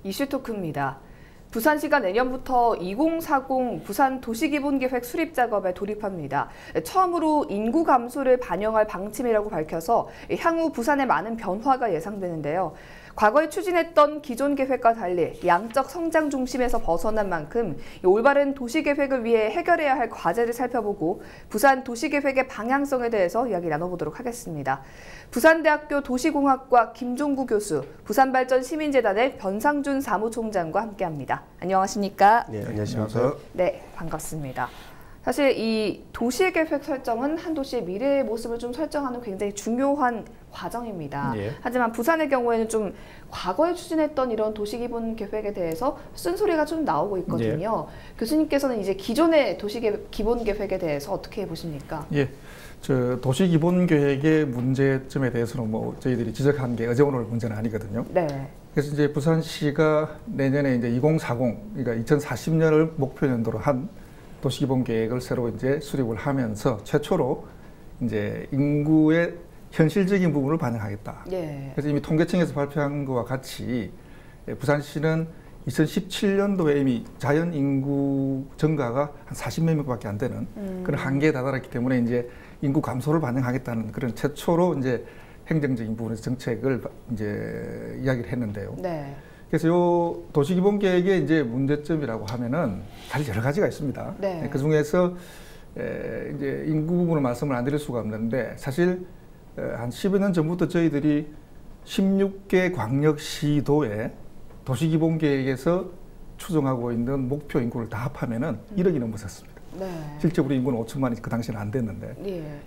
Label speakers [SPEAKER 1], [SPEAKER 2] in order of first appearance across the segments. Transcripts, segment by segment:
[SPEAKER 1] 이슈 토크입니다. 부산시가 내년부터 2040 부산 도시기본계획 수립 작업에 돌입합니다. 처음으로 인구 감소를 반영할 방침이라고 밝혀서 향후 부산에 많은 변화가 예상되는데요. 과거에 추진했던 기존 계획과 달리 양적 성장 중심에서 벗어난 만큼 올바른 도시계획을 위해 해결해야 할 과제를 살펴보고 부산 도시계획의 방향성에 대해서 이야기 나눠보도록 하겠습니다. 부산대학교 도시공학과 김종구 교수, 부산발전시민재단의 변상준 사무총장과 함께합니다. 안녕하십니까?
[SPEAKER 2] 네, 안녕하세요.
[SPEAKER 1] 네, 반갑습니다. 사실 이 도시계획 설정은 한 도시의 미래의 모습을 좀 설정하는 굉장히 중요한 과정입니다.
[SPEAKER 2] 예.
[SPEAKER 1] 하지만 부산의 경우에는 좀 과거에 추진했던 이런 도시기본계획에 대해서 쓴소리가 좀 나오고 있거든요.
[SPEAKER 2] 예.
[SPEAKER 1] 교수님께서는 이제 기존의 도시기본계획에 대해서 어떻게 보십니까?
[SPEAKER 2] 예, 도시기본계획의 문제점에 대해서는 뭐 저희들이 지적한 게 어제 오늘 문제는 아니거든요.
[SPEAKER 1] 네.
[SPEAKER 2] 그래서 이제 부산시가 내년에 이제 2040, 그러니까 2040년을 목표 연도로 한 도시기본계획을 새로 이제 수립을 하면서 최초로 이제 인구의 현실적인 부분을 반영하겠다.
[SPEAKER 1] 예.
[SPEAKER 2] 그래서 이미 통계청에서 발표한 것과 같이 부산시는 2017년도에 이미 자연 인구 증가가 한 40몇 명밖에 안 되는 그런 한계에 다다랐기 때문에 이제 인구 감소를 반영하겠다는 그런 최초로 이제 행정적인 부분에서 정책을 이제 이야기를 했는데요.
[SPEAKER 1] 네.
[SPEAKER 2] 그래서 요 도시기본계획의 이제 문제점이라고 하면은 사실 여러 가지가 있습니다.
[SPEAKER 1] 네.
[SPEAKER 2] 그 중에서 이제 인구 부분을 말씀을 안 드릴 수가 없는데 사실 한 10여 년 전부터 저희들이 16개 광역시도에 도시기본계획에서 추정하고 있는 목표 인구를 다 합하면은 1억이 넘었었습니다.
[SPEAKER 1] 네.
[SPEAKER 2] 실제 우리 인구는 5천만이 그 당시에는 안 됐는데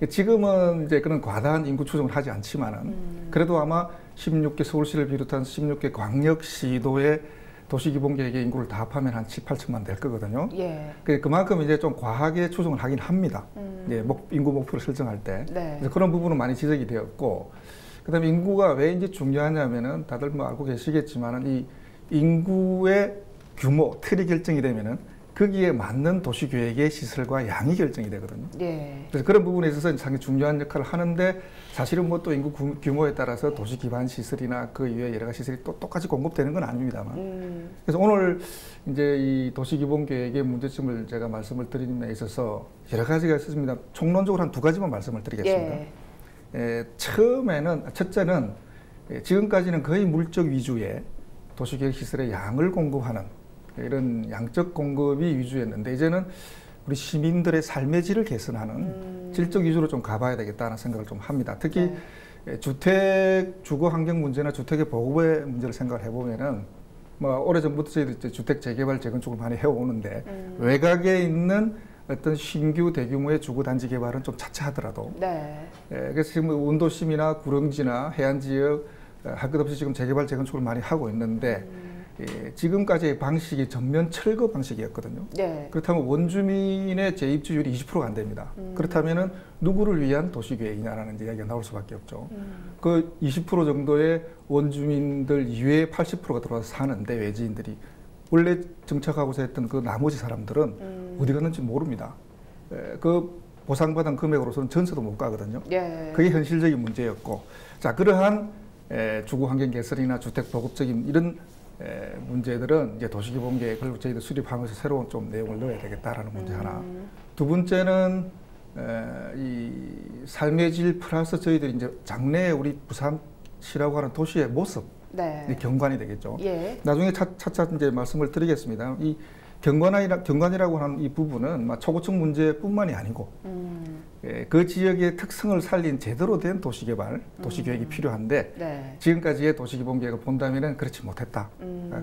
[SPEAKER 1] 예.
[SPEAKER 2] 지금은 이제 그런 과다한 인구 추정을 하지 않지만은 그래도 아마 16개 서울시를 비롯한 16개 광역시도의 도시기본계획의 인구를 다 합하면 한 7, 8천만 될 거거든요.
[SPEAKER 1] 예.
[SPEAKER 2] 그만큼 이제 좀 과하게 추정을 하긴 합니다. 이제 인구 목표를 설정할 때.
[SPEAKER 1] 네.
[SPEAKER 2] 그래서 그런 부분은 많이 지적이 되었고, 그다음에 인구가 왜 이제 중요하냐면은 다들 뭐 알고 계시겠지만은 이 인구의 규모, 틀이 결정이 되면은 거기에 맞는 도시계획의 시설과 양이 결정이 되거든요.
[SPEAKER 1] 예.
[SPEAKER 2] 그래서 그런 부분에 있어서 상당히 중요한 역할을 하는데 사실은 뭐 또 인구 규모에 따라서 도시 기반 시설이나 그 이외의 여러 가지 시설이 또 똑같이 공급되는 건 아닙니다만. 그래서 오늘 이제 이 도시기본계획의 문제점을 제가 말씀을 드리는 데 있어서 여러 가지가 있습니다. 총론적으로 한 두 가지만 말씀을 드리겠습니다.
[SPEAKER 1] 예.
[SPEAKER 2] 처음에는 첫째는 지금까지는 거의 물적 위주의 도시계획 시설의 양을 공급하는 이런 양적 공급이 위주였는데 이제는 우리 시민들의 삶의 질을 개선하는 질적 위주로 좀 가봐야 되겠다는 생각을 좀 합니다. 특히 주택 주거 환경 문제나 주택의 보급의 문제를 생각을 해보면은 뭐 오래전부터 저희들 주택 재개발 재건축을 많이 해오는데 외곽에 있는 어떤 신규 대규모의 주거 단지 개발은 좀 차치하더라도
[SPEAKER 1] 네.
[SPEAKER 2] 그래서 지금 원도심이나 구릉지나 해안 지역 할 것 없이 지금 재개발 재건축을 많이 하고 있는데 지금까지의 방식이 전면 철거 방식이었거든요.
[SPEAKER 1] 네.
[SPEAKER 2] 그렇다면 원주민의 재입주율이 20%가 안 됩니다. 그렇다면은 누구를 위한 도시계획이냐라는 이야기가 나올 수밖에 없죠. 그 20% 정도의 원주민들 이외에 80%가 들어와서 사는데 외지인들이 원래 정착하고서 했던 그 나머지 사람들은 어디 갔는지 모릅니다. 그 보상받은 금액으로서는 전세도 못 가거든요.
[SPEAKER 1] 예.
[SPEAKER 2] 그게 현실적인 문제였고, 자 그러한 주거 환경 개선이나 주택 보급적인 이런 문제들은 이제 도시기본계획을 저희들 수립하면서 새로운 좀 내용을 넣어야 되겠다라는 문제 하나. 두 번째는 이 삶의 질 플러스 저희들이 이제 장래에 우리 부산시라고 하는 도시의 모습,
[SPEAKER 1] 네.
[SPEAKER 2] 경관이 되겠죠.
[SPEAKER 1] 예.
[SPEAKER 2] 나중에 차차 이제 말씀을 드리겠습니다. 이 경관이라고 하는 이 부분은 초고층 문제뿐만이 아니고 그 지역의 특성을 살린 제대로 된 도시개발, 도시계획이 필요한데
[SPEAKER 1] 네.
[SPEAKER 2] 지금까지의 도시기본계획을 본다면은 그렇지 못했다.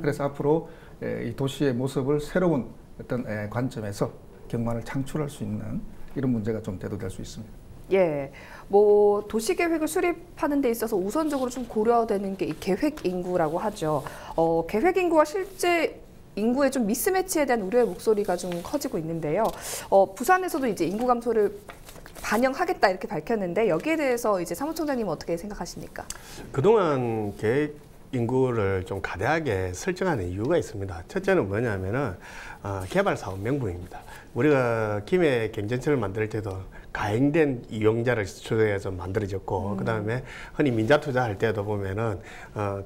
[SPEAKER 2] 그래서 앞으로 이 도시의 모습을 새로운 어떤 관점에서 경관을 창출할 수 있는 이런 문제가 좀 대두될 수 있습니다.
[SPEAKER 1] 예, 뭐 도시계획을 수립하는 데 있어서 우선적으로 좀 고려되는 게 이 계획 인구라고 하죠. 계획 인구와 실제 인구의 좀 미스매치에 대한 우려의 목소리가 좀 커지고 있는데요. 부산에서도 이제 인구 감소를 반영하겠다 이렇게 밝혔는데 여기에 대해서 이제 사무총장님은 어떻게 생각하십니까?
[SPEAKER 3] 그동안 계획 인구를 좀 가대하게 설정하는 이유가 있습니다. 첫째는 뭐냐면은 개발 사업 명분입니다. 우리가 김해 경전철을 만들 때도 가행된 이용자를 수혜해서 만들어졌고 그다음에 흔히 민자 투자할 때도 보면은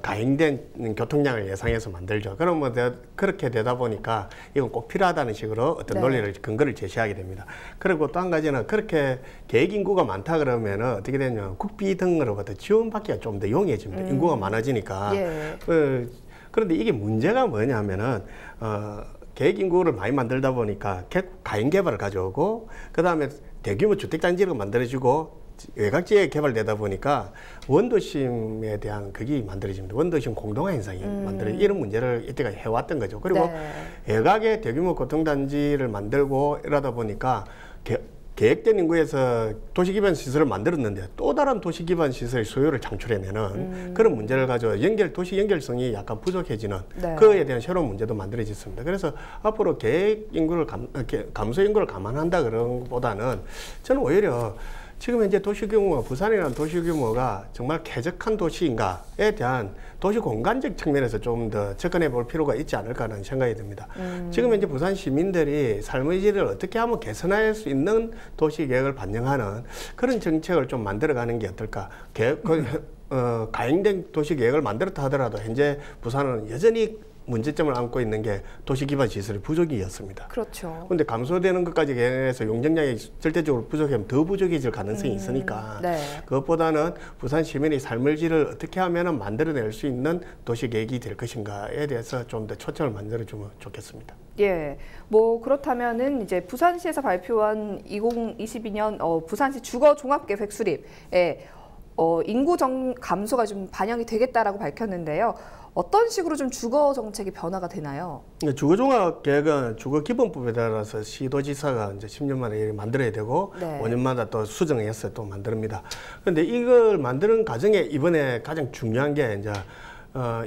[SPEAKER 3] 가행된 교통량을 예상해서 만들죠. 그러면 그렇게 되다 보니까 이건 꼭 필요하다는 식으로 어떤 논리를 근거를 제시하게 됩니다. 그리고 또 한 가지는 그렇게 계획 인구가 많다 그러면은 어떻게 되냐면 국비 등으로부터 지원받기가 좀 더 용이해집니다. 인구가 많아지니까. 그런데 이게 문제가 뭐냐면은 계획 인구를 많이 만들다 보니까 가행 개발을 가져오고 그다음에 대규모 주택단지를 만들어지고 외곽지에 개발되다 보니까 원도심에 대한 그게 만들어집니다. 원도심 공동화 현상이 이런 문제를 이때까지 해왔던 거죠. 그리고 외곽에 대규모 교통단지를 만들고 이러다 보니까 계획된 인구에서 도시기반 시설을 만들었는데 또 다른 도시기반 시설 소요를 창출해내는 그런 문제를 가지고 도시 연결성이 약간 부족해지는 그에 대한 새로운 문제도 만들어졌습니다. 그래서 앞으로 계획 인구를 감소 인구를 감안한다 그런 것보다는 저는 오히려 지금 현재 도시 규모가 부산이라는 도시 규모가 정말 쾌적한 도시인가에 대한 도시 공간적 측면에서 좀 더 접근해 볼 필요가 있지 않을까 하는 생각이 듭니다. 지금 현재 부산 시민들이 삶의 질을 어떻게 하면 개선할 수 있는 도시 계획을 반영하는 그런 정책을 좀 만들어가는 게 어떨까. 가행된 도시 계획을 만들었다 하더라도 현재 부산은 여전히 문제점을 안고 있는 게 도시 기반 시설의 부족이었습니다.
[SPEAKER 1] 그렇죠.
[SPEAKER 3] 그런데 감소되는 것까지 계획해서 용적량이 절대적으로 부족하면 더 부족해질 가능성이 있으니까 그것보다는 부산 시민의 삶의 질을 어떻게 하면 만들어낼 수 있는 도시 계획이 될 것인가에 대해서 좀 더 초점을 만들어주면 좋겠습니다.
[SPEAKER 1] 예, 뭐 그렇다면은 이제 부산시에서 발표한 2022년 부산시 주거 종합계획 수립에 인구 감소가 좀 반영이 되겠다라고 밝혔는데요. 어떤 식으로 좀 주거 정책이 변화가 되나요?
[SPEAKER 3] 주거 종합 계획은 주거 기본법에 따라서 시도지사가 이제 10년 만에 만들어야 되고 5년마다 또 수정해서 또 만듭니다. 그런데 이걸 만드는 과정에 이번에 가장 중요한 게 이제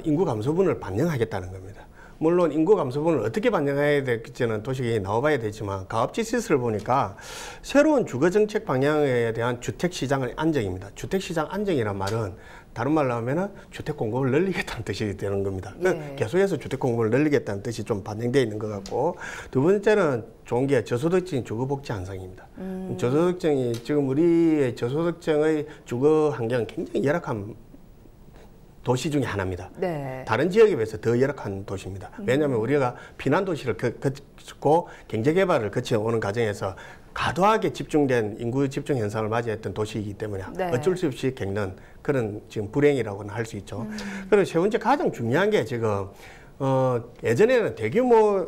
[SPEAKER 3] 인구 감소분을 반영하겠다는 겁니다. 물론 인구 감소분을 어떻게 반영해야 될지는 도시계획이 나와봐야 되지만 가업지시설을 보니까 새로운 주거정책 방향에 대한 주택시장의 안정입니다. 주택시장 안정이란 말은 다른 말로 하면은 주택 공급을 늘리겠다는 뜻이 되는 겁니다. 계속해서 주택 공급을 늘리겠다는 뜻이 좀 반영되어 있는 것 같고 두 번째는 좋은 게 저소득층 주거복지 향상입니다. 저소득층이 지금 우리의 저소득층의 주거 환경은 굉장히 열악한 도시 중에 하나입니다. 다른 지역에 비해서 더 열악한 도시입니다. 왜냐하면 우리가 피난도시를 거치고 경제개발을 거쳐오는 과정에서 과도하게 집중된 인구 집중 현상을 맞이했던 도시이기 때문에 어쩔 수 없이 겪는 그런 지금 불행이라고는 할 수 있죠. 그리고 세 번째 가장 중요한 게 지금 예전에는 대규모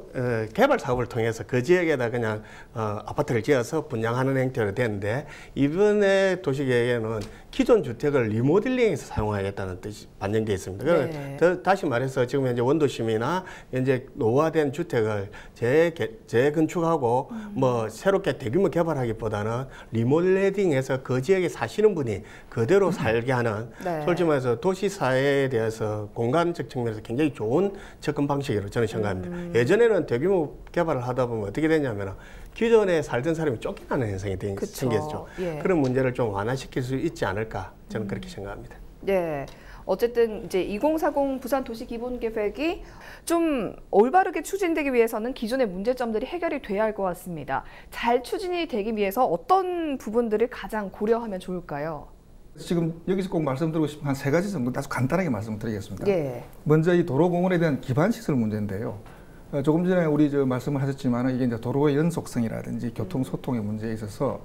[SPEAKER 3] 개발 사업을 통해서 그 지역에다 그냥 아파트를 지어서 분양하는 형태로 됐는데 이번에 도시계획에는 기존 주택을 리모델링해서 사용하겠다는 뜻이 반영되어 있습니다. 다시 말해서 지금 현재 원도심이나 현재 노후화된 주택을 재건축하고 뭐 새롭게 대규모 개발하기보다는 리모델링해서 그 지역에 사시는 분이 그대로 살게 하는 솔직히 말해서 도시사회에 대해서 공간적 측면에서 굉장히 좋은 접근 방식이라고 저는 생각합니다. 예전에는 대규모 개발을 하다 보면 어떻게 되냐면 기존에 살던 사람이 쫓겨나는 현상이 생겼죠. 그런 문제를 좀 완화시킬 수 있지 않을까 저는 그렇게 생각합니다.
[SPEAKER 1] 네. 어쨌든 이제 2040 부산 도시 기본 계획이 좀 올바르게 추진되기 위해서는 기존의 문제점들이 해결이 돼야 할 것 같습니다. 잘 추진이 되기 위해서 어떤 부분들을 가장 고려하면 좋을까요?
[SPEAKER 2] 지금 여기서 꼭 말씀드리고 싶은 한 3가지 정도 아주 간단하게 말씀드리겠습니다. 먼저 이 도로공원에 대한 기반시설 문제인데요. 조금 전에 우리 말씀을 하셨지만 이게 이제 도로의 연속성이라든지 교통소통의 문제에 있어서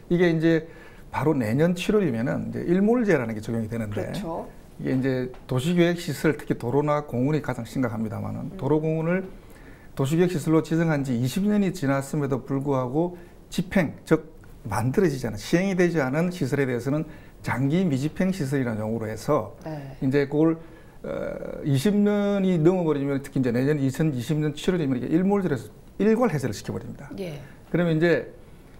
[SPEAKER 2] 이게 이제 바로 내년 7월이면은 이제 일몰제라는 게 적용이 되는데 이게 이제 도시계획시설 특히 도로나 공원이 가장 심각합니다만은 도로공원을 도시계획시설로 지정한 지 20년이 지났음에도 불구하고 집행, 즉 만들어지지 않은 시행이 되지 않은 시설에 대해서는 장기 미집행 시설이라는 용어로 해서 이제 그걸 20년이 넘어버리면 특히 이제 내년 2020년 7월이면 이게 일몰제에서 일괄 해제를 시켜버립니다. 그러면 이제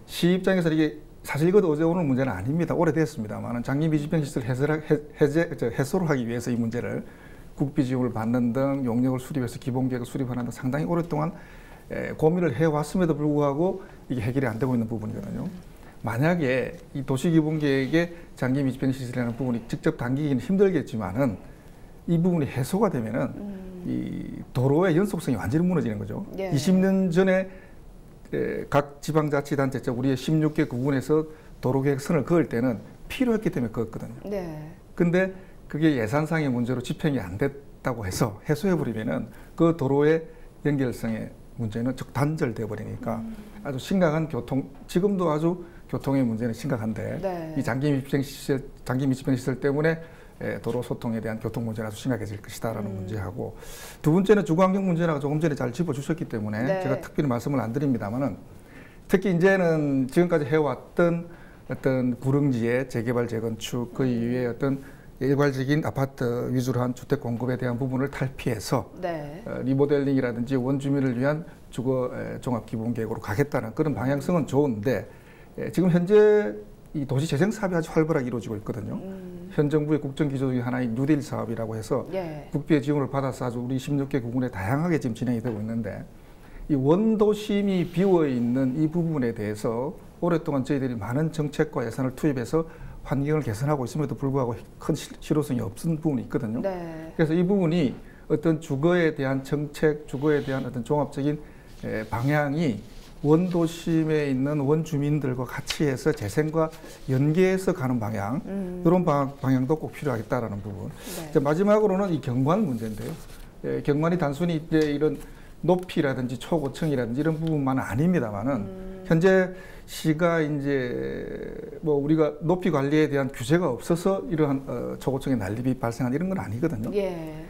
[SPEAKER 2] 시 입장에서 이게 사실 이것도 어제 오늘 문제는 아닙니다. 오래됐습니다만 장기 미집행 시설 해소를 하기 위해서 이 문제를 국비 지원을 받는 등 용역을 수립해서 기본계획을 수립하는 등 상당히 오랫동안 고민을 해왔음에도 불구하고 이게 해결이 안 되고 있는 부분이거든요. 만약에 이 도시기본계획의 장기 미집행 시설이라는 부분이 직접 당기기는 힘들겠지만은 이 부분이 해소가 되면은 이 도로의 연속성이 완전히 무너지는 거죠. 20년 전에 각 지방자치단체, 우리의 16개 구군에서 도로계획선을 그을 때는 필요했기 때문에 그었거든요.
[SPEAKER 1] 네.
[SPEAKER 2] 근데 그게 예산상의 문제로 집행이 안 됐다고 해서 해소해버리면은 그 도로의 연결성의 문제는 즉 단절돼 버리니까 아주 심각한 지금도 아주 교통의 문제는 심각한데
[SPEAKER 1] 네.
[SPEAKER 2] 이 장기密집행 시설 때문에 도로 소통에 대한 교통 문제가 아주 심각해질 것이다라는 문제하고, 두 번째는 주거환경 문제라고 조금 전에 잘 짚어주셨기 때문에
[SPEAKER 1] 네.
[SPEAKER 2] 제가 특별히 말씀을 안 드립니다만은, 특히 이제는 지금까지 해왔던 어떤 구릉지의 재개발 재건축, 그 이후에 어떤 일괄적인 아파트 위주로 한 주택 공급에 대한 부분을 탈피해서
[SPEAKER 1] 네.
[SPEAKER 2] 리모델링이라든지 원주민을 위한 주거 종합기본계획으로 가겠다는 그런 방향성은 좋은데, 지금 현재 이 도시재생 사업이 아주 활발하게 이루어지고 있거든요. 현 정부의 국정기조 중에 하나인 뉴딜 사업이라고 해서
[SPEAKER 1] 예.
[SPEAKER 2] 국비의 지원을 받아서 아주 우리 16개 구군에 다양하게 지금 진행이 되고 있는데, 이 원도심이 비어 있는 이 부분에 대해서 오랫동안 저희들이 많은 정책과 예산을 투입해서 환경을 개선하고 있음에도 불구하고 큰 실효성이 없은 부분이 있거든요.
[SPEAKER 1] 네.
[SPEAKER 2] 그래서 이 부분이 어떤 주거에 대한 정책, 주거에 대한 어떤 종합적인 방향이 원도심에 있는 원주민들과 같이 해서 재생과 연계해서 가는 방향, 이런 방향도 꼭 필요하겠다라는 부분.
[SPEAKER 1] 네.
[SPEAKER 2] 이제 마지막으로는 이 경관 문제인데요. 경관이 단순히 이제 이런 높이라든지 초고층이라든지 이런 부분만은 아닙니다만은 현재 시가 이제 뭐 우리가 높이 관리에 대한 규제가 없어서 이러한 초고층의 난립이 발생한 이런 건 아니거든요.
[SPEAKER 1] 예.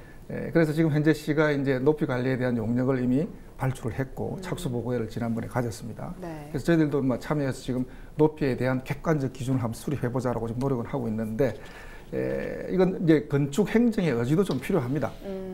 [SPEAKER 2] 그래서 지금 현재 시가 이제 높이 관리에 대한 용역을 이미 발주를 했고 착수 보고회를 지난번에 가졌습니다.
[SPEAKER 1] 네.
[SPEAKER 2] 그래서 저희들도 참여해서 지금 높이에 대한 객관적 기준을 한번 수립해보자라고 지금 노력을 하고 있는데, 이건 이제 건축 행정의 의지도 좀 필요합니다.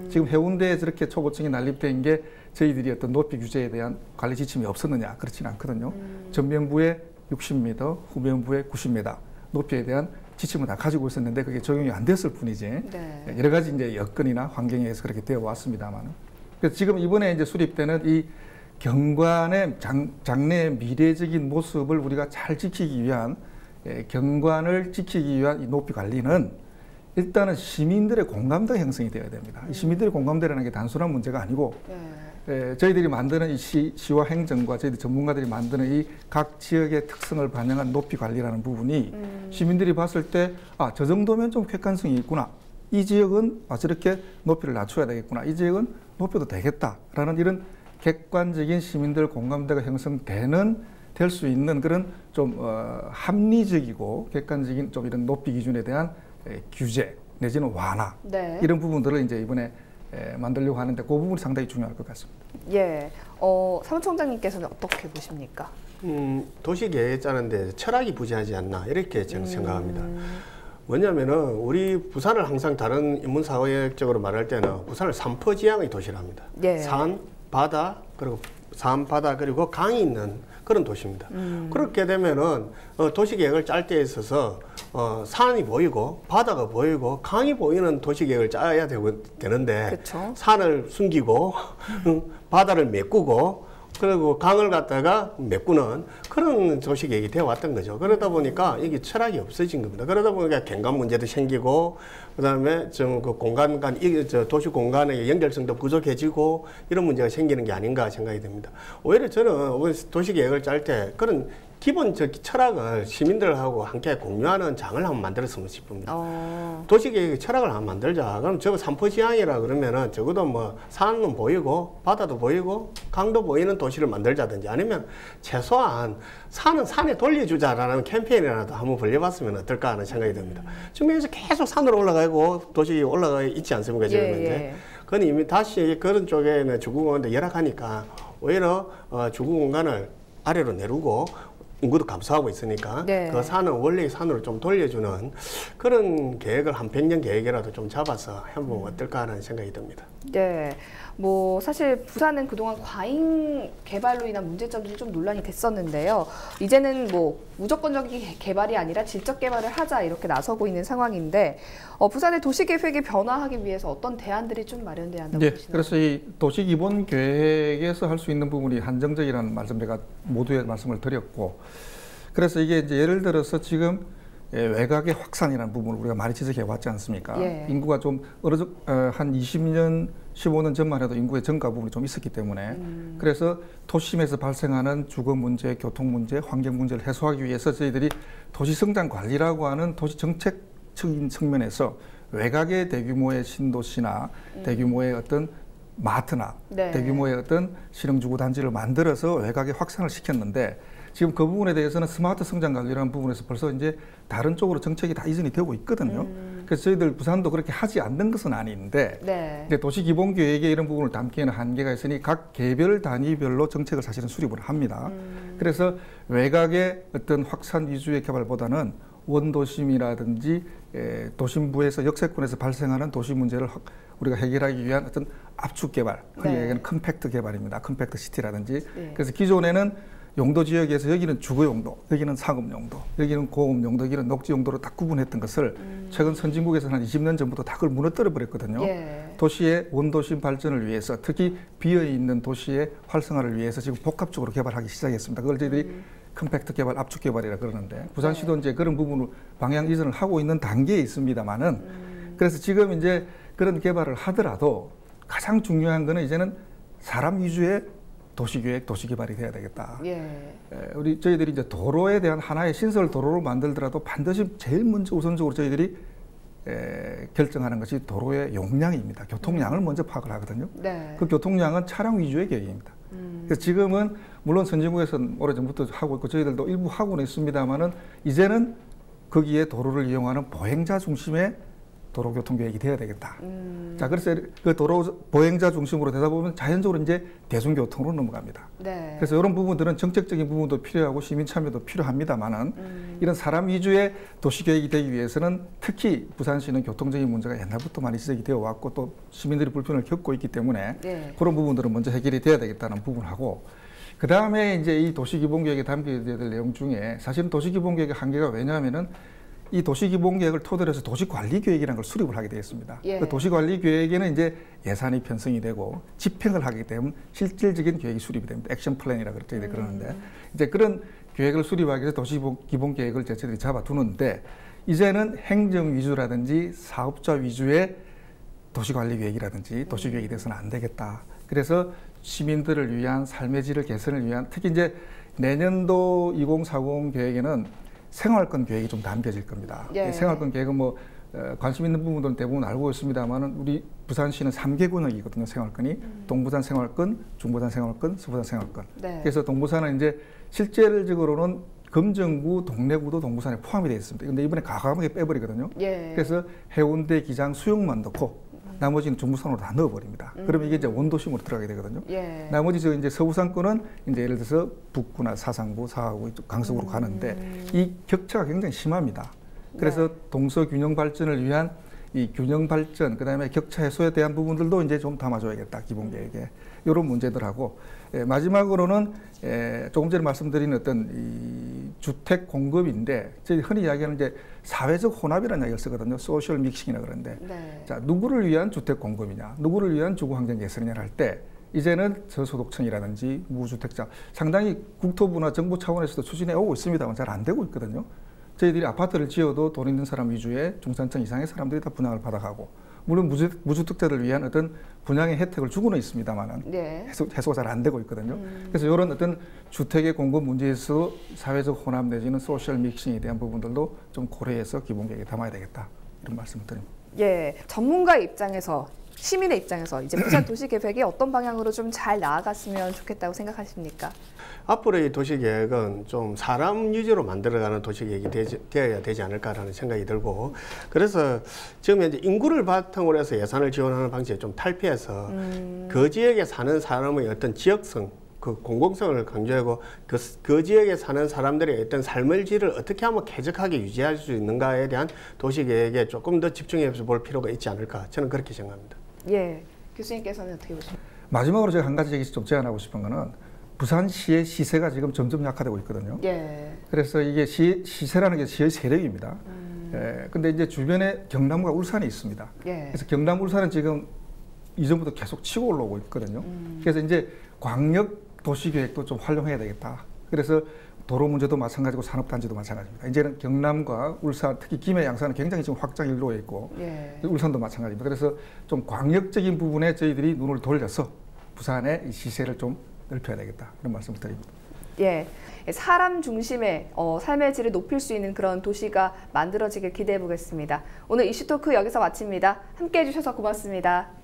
[SPEAKER 2] 지금 해운대에 저렇게 초고층이 난립된 게 저희들이 어떤 높이 규제에 대한 관리 지침이 없었느냐, 그렇지는 않거든요. 전면부에 60m, 후면부에 90m 높이에 대한 지침을 다 가지고 있었는데 그게 적용이 안 됐을 뿐이지.
[SPEAKER 1] 네.
[SPEAKER 2] 여러 가지 이제 여건이나 환경에 의해서 그렇게 되어 왔습니다만. 그래서 지금 이번에 이제 수립되는 이 경관의 장래의 미래적인 모습을 우리가 잘 지키기 위한, 경관을 지키기 위한 이 높이 관리는 일단은 시민들의 공감대 형성이 되어야 됩니다. 이 시민들의 공감대라는 게 단순한 문제가 아니고, 저희들이 만드는 이 시와 행정과 저희들 전문가들이 만드는 이 각 지역의 특성을 반영한 높이 관리라는 부분이 시민들이 봤을 때, 아, 저 정도면 좀 객관성이 있구나. 이 지역은 저렇게 높이를 낮춰야 되겠구나. 이 지역은 높여도 되겠다라는 이런 객관적인 시민들 공감대가 될 수 있는 그런 좀 합리적이고 객관적인 좀 이런 높이 기준에 대한 규제 내지는 완화,
[SPEAKER 1] 네.
[SPEAKER 2] 이런 부분들을 이제 이번에 만들려고 하는데 그 부분이 상당히 중요할 것 같습니다.
[SPEAKER 1] 예. 사무총장님께서는 어떻게 보십니까?
[SPEAKER 3] 도시계획 짜는데 철학이 부재하지 않나 이렇게 저는 생각합니다. 뭐냐면은 우리 부산을 항상 다른 인문사회적으로 말할 때는 부산을 삼포지향의 도시랍니다.
[SPEAKER 1] 예.
[SPEAKER 3] 산, 바다, 그리고 산, 바다, 그리고 강이 있는 그런 도시입니다. 그렇게 되면은 도시계획을 짤 때 있어서 산이 보이고 바다가 보이고 강이 보이는 도시계획을 짜야 되는데
[SPEAKER 1] 그쵸.
[SPEAKER 3] 산을 숨기고 바다를 메꾸고 그리고 강을 갖다가 메꾸는 그런 도시계획이 되어 왔던 거죠. 그러다 보니까 이게 철학이 없어진 겁니다. 그러다 보니까 경관 문제도 생기고, 그 다음에 좀 그 공간 간, 도시 공간의 연결성도 부족해지고, 이런 문제가 생기는 게 아닌가 생각이 됩니다. 오히려 저는 도시계획을 짤 때 그런 기본적 철학을 시민들하고 함께 공유하는 장을 한번 만들었으면 싶습니다. 도시계획 철학을 한번 만들자. 그럼 저거 삼포지향이라 그러면은 적어도 뭐 산은 보이고 바다도 보이고 강도 보이는 도시를 만들자든지, 아니면 최소한 산은 산에 돌려주자라는 캠페인이라도 한번 벌려봤으면 어떨까 하는 생각이 듭니다. 지금 여기서 계속 산으로 올라가고 도시 올라가 있지 않습니까? 지금 현재. 그건 이미 다시 그런 쪽에는 주거공간도 열악하니까 오히려 주거공간을 아래로 내리고 인구도 감소하고 있으니까 그 산은 원래 산으로 좀 돌려주는 그런 계획을 한 100년 계획이라도 좀 잡아서 해보면 어떨까 하는 생각이 듭니다.
[SPEAKER 1] 네. 뭐 사실 부산은 그동안 과잉 개발로 인한 문제점들이 좀 논란이 됐었는데요. 이제는 뭐 무조건적인 개발이 아니라 질적 개발을 하자 이렇게 나서고 있는 상황인데, 부산의 도시계획이 변화하기 위해서 어떤 대안들이 좀 마련돼야 한다고 보시나요?
[SPEAKER 2] 그래서 이 도시기본계획에서 할 수 있는 부분이 한정적이라는 말씀 제가 모두에 말씀을 드렸고, 그래서 이게 이제 예를 들어서 지금 외곽의 확산이라는 부분을 우리가 많이 지적해 왔지 않습니까? 인구가 좀 한 20년 15년 전만 해도 인구의 증가 부분이 좀 있었기 때문에 그래서 도심에서 발생하는 주거 문제, 교통 문제, 환경 문제를 해소하기 위해서 저희들이 도시 성장 관리라고 하는 도시 정책적인 측면에서 외곽의 대규모의 신도시나 대규모의 어떤 마트나
[SPEAKER 1] 네.
[SPEAKER 2] 대규모의 어떤 실용주거 단지를 만들어서 외곽에 확산을 시켰는데 지금 그 부분에 대해서는 스마트 성장 관리라는 부분에서 벌써 이제 다른 쪽으로 정책이 다 이전이 되고 있거든요. 그래서 저희들 부산도 그렇게 하지 않는 것은 아닌데
[SPEAKER 1] 네.
[SPEAKER 2] 근데 도시기본계획에 이런 부분을 담기에는 한계가 있으니 각 개별 단위별로 정책을 사실은 수립을 합니다. 그래서 외곽의 어떤 확산 위주의 개발보다는 원도심이라든지 도심부에서 역세권에서 발생하는 도시 문제를 우리가 해결하기 위한 어떤 압축 개발, 흔히
[SPEAKER 1] 네.
[SPEAKER 2] 얘기하는 컴팩트 개발입니다. 컴팩트 시티라든지.
[SPEAKER 1] 네.
[SPEAKER 2] 그래서 기존에는 용도 지역에서 여기는 주거 용도, 여기는 상업 용도, 여기는 공업 용도, 여기는 녹지 용도로 딱 구분했던 것을 최근 선진국에서는 한 20년 전부터 다 그걸 무너뜨려 버렸거든요.
[SPEAKER 1] 예.
[SPEAKER 2] 도시의 원도심 발전을 위해서 특히 비어 있는 도시의 활성화를 위해서 지금 복합적으로 개발하기 시작했습니다. 그걸 저희들이 컴팩트 개발, 압축 개발이라 그러는데 부산시도 이제 그런 부분을 방향 이전을 하고 있는 단계에 있습니다만은 그래서 지금 이제 그런 개발을 하더라도 가장 중요한 거는 이제는 사람 위주의 도시계획, 도시개발이 돼야 되겠다.
[SPEAKER 1] 예.
[SPEAKER 2] 우리 저희들이 이제 도로에 대한 하나의 신설 도로를 만들더라도 반드시 제일 먼저 우선적으로 저희들이 결정하는 것이 도로의 용량입니다. 교통량을 먼저 파악을 하거든요.
[SPEAKER 1] 네.
[SPEAKER 2] 그 교통량은 차량 위주의 계획입니다. 그래서 지금은 물론 선진국에서는 오래전부터 하고 있고 저희들도 일부 하고는 있습니다만은 이제는 거기에 도로를 이용하는 보행자 중심의 도로교통계획이 돼야 되겠다. 자, 그래서 그 도로 보행자 중심으로 되다 보면 자연적으로 이제 대중교통으로 넘어갑니다.
[SPEAKER 1] 네.
[SPEAKER 2] 그래서 이런 부분들은 정책적인 부분도 필요하고 시민 참여도 필요합니다만은 이런 사람 위주의 도시계획이 되기 위해서는 특히 부산시는 교통적인 문제가 옛날부터 많이 지적이 되어 왔고 또 시민들이 불편을 겪고 있기 때문에
[SPEAKER 1] 네.
[SPEAKER 2] 그런 부분들은 먼저 해결이 돼야 되겠다는 부분하고 그 다음에 이제 이 도시기본계획에 담겨야 될 내용 중에 사실은 도시기본계획의 한계가 왜냐하면은 이 도시기본계획을 토대로 해서 도시관리계획이라는 걸 수립을 하게 되어 있습니다.
[SPEAKER 1] 예.
[SPEAKER 2] 그 도시관리계획에는 이제 예산이 편성이 되고 집행을 하기 때문에 실질적인 계획이 수립이 됩니다. 액션 플랜이라고 그러는데 이제 그런 계획을 수립하기 위해서 도시기본계획을 저희들이 잡아두는데 이제는 행정 위주라든지 사업자 위주의 도시관리계획이라든지 도시계획이 돼서는 안 되겠다. 그래서 시민들을 위한 삶의 질을 개선을 위한 특히 이제 내년도 2040 계획에는 생활권 계획이 좀 담겨질 겁니다.
[SPEAKER 1] 예.
[SPEAKER 2] 생활권 계획은 뭐 관심 있는 부분들은 대부분 알고 있습니다만은 우리 부산시는 3개 권역이거든요. 생활권이 동부산 생활권, 중부산 생활권, 서부산 생활권.
[SPEAKER 1] 네.
[SPEAKER 2] 그래서 동부산은 이제 실질적으로는 금정구, 동래구도 동부산에 포함이 되어 있습니다. 근데 이번에 과감하게 빼버리거든요.
[SPEAKER 1] 예.
[SPEAKER 2] 그래서 해운대, 기장, 수영만 넣고 나머지는 중부산으로 다 넣어버립니다. 그러면 이게 이제 원도심으로 들어가게 되거든요.
[SPEAKER 1] 예.
[SPEAKER 2] 나머지 저 이제 서부산권은 이제 예를 들어서 북구나 사상구, 사하구 이쪽 강서구로 가는데 이 격차가 굉장히 심합니다. 그래서 동서균형 발전을 위한 이 균형 발전, 그다음에 격차 해소에 대한 부분들도 이제 좀 담아줘야겠다 기본 계획에 이런 문제들하고 마지막으로는 조금 전에 말씀드린 어떤 이 주택 공급인데 저희 흔히 이야기하는 이제 사회적 혼합이라는 이야기를 쓰거든요. 소셜 믹싱이라 그러는데
[SPEAKER 1] 네.
[SPEAKER 2] 자 누구를 위한 주택 공급이냐, 누구를 위한 주거 환경 개선이냐 할 때 이제는 저소득층이라든지 무주택자 상당히 국토부나 정부 차원에서도 추진해 오고 있습니다만 잘 안 되고 있거든요. 저희들이 아파트를 지어도 돈 있는 사람 위주의 중산층 이상의 사람들이 다 분양을 받아가고 물론 무주택자를 위한 어떤 분양의 혜택을 주고는 있습니다만은
[SPEAKER 1] 네.
[SPEAKER 2] 해소가 잘 안 되고 있거든요. 그래서 이런 어떤 주택의 공급 문제에서 사회적 혼합 내지는 소셜 믹싱에 대한 부분들도 좀 고려해서 기본계획에 담아야 되겠다 이런 말씀을 드립니다.
[SPEAKER 1] 예. 전문가 입장에서 시민의 입장에서 이제 부산 도시계획이 어떤 방향으로 좀 잘 나아갔으면 좋겠다고 생각하십니까?
[SPEAKER 3] 앞으로의 도시계획은 좀 사람 위주로 만들어가는 도시계획이 되어야 되지 않을까라는 생각이 들고 그래서 지금 이제 인구를 바탕으로 해서 예산을 지원하는 방식에 좀 탈피해서 그 지역에 사는 사람의 어떤 지역성 그 공공성을 강조하고 그 지역에 사는 사람들의 어떤 삶의 질을 어떻게 하면 쾌적하게 유지할 수 있는가에 대한 도시계획에 조금 더 집중해서 볼 필요가 있지 않을까 저는 그렇게 생각합니다.
[SPEAKER 1] 예. 교수님께서는 어떻게 보십니까?
[SPEAKER 2] 마지막으로 제가 한 가지 얘기 좀 제안하고 싶은 거는 부산시의 시세가 지금 점점 약화되고 있거든요.
[SPEAKER 1] 예.
[SPEAKER 2] 그래서 이게 시세라는 게 시의 세력입니다. 근데 이제 주변에 경남과 울산이 있습니다.
[SPEAKER 1] 예.
[SPEAKER 2] 그래서 경남, 울산은 지금 이전부터 계속 치고 올라오고 있거든요. 그래서 이제 광역 도시계획도 좀 활용해야 되겠다. 그래서 도로 문제도 마찬가지고 산업단지도 마찬가지입니다. 이제는 경남과 울산, 특히 김해, 양산은 굉장히 지금 확장 일로에 있고
[SPEAKER 1] 예.
[SPEAKER 2] 울산도 마찬가지입니다. 그래서 좀 광역적인 부분에 저희들이 눈을 돌려서 부산의 이 시세를 좀 넓혀야 되겠다 그런 말씀을 드립니다.
[SPEAKER 1] 예, 사람 중심의 삶의 질을 높일 수 있는 그런 도시가 만들어지길 기대해 보겠습니다. 오늘 이슈토크 여기서 마칩니다. 함께해 주셔서 고맙습니다.